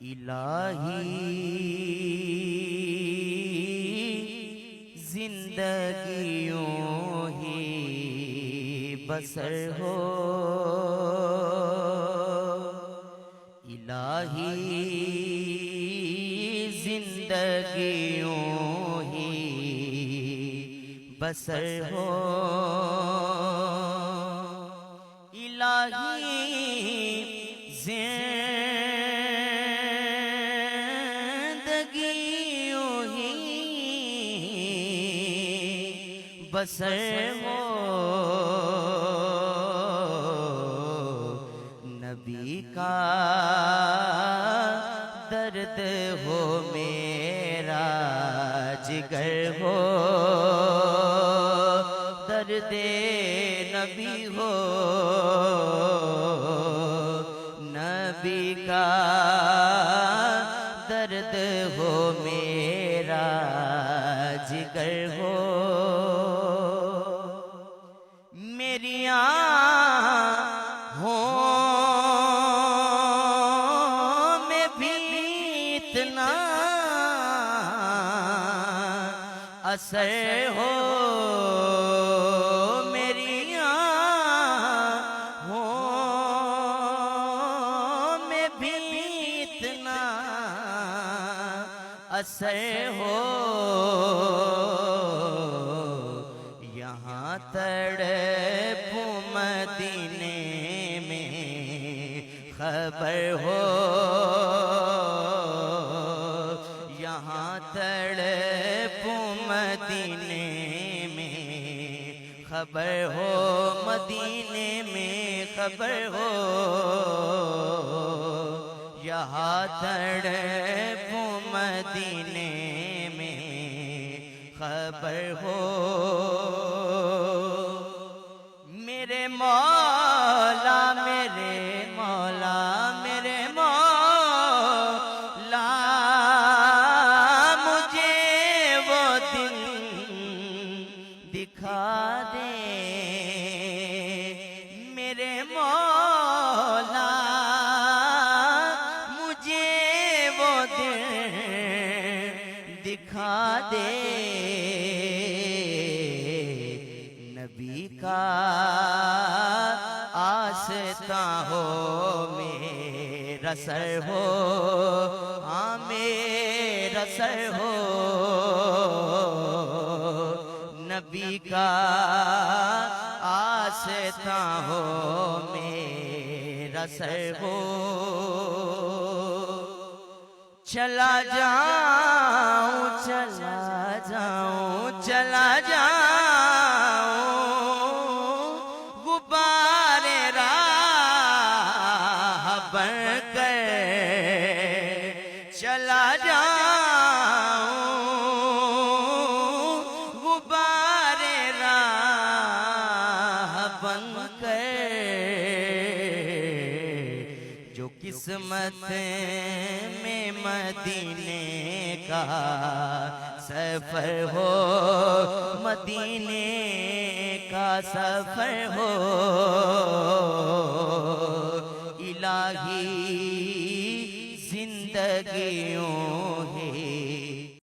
इलाही जिंदगी यूं ही बसर हो, इलाही जिंदगी यूं ही बसर हो, इलाही जिंदगी यूं ही बसर हो, नबी का दर्द हो मेरा जिगर हो, दर्दे नबी हो, नबी का दर्द हो मेरा जिगर हो, मेरी आँखों में भी इतना असर हो, मेरी आँखों में भी इतना असर हो, यहाँ तड़पूं मदीने में खबर हो, यहाँ तड़पूं मदीने में खबर हो, मदीने में खबर हो, यहाँ तड़पूं मदीने में खबर हो, मेरे मौला मेरे मौला मेरे मौला मुझे वो दिन दिखा दे, मेरे मौला मुझे वो दिन दिखा दे, नबी का आस्था हो मेरा सर हो, हाँ मेरा सर हो, नबी का आस्था हो मेरा सर हो, चला जाऊं चला जाऊं चला जाऊं गुब्बारे राह बनकर, चला जाऊं गुब्बारे राह बनकर, जो किस्मत में मदीने का सफर हो, मदीने का सफर हो,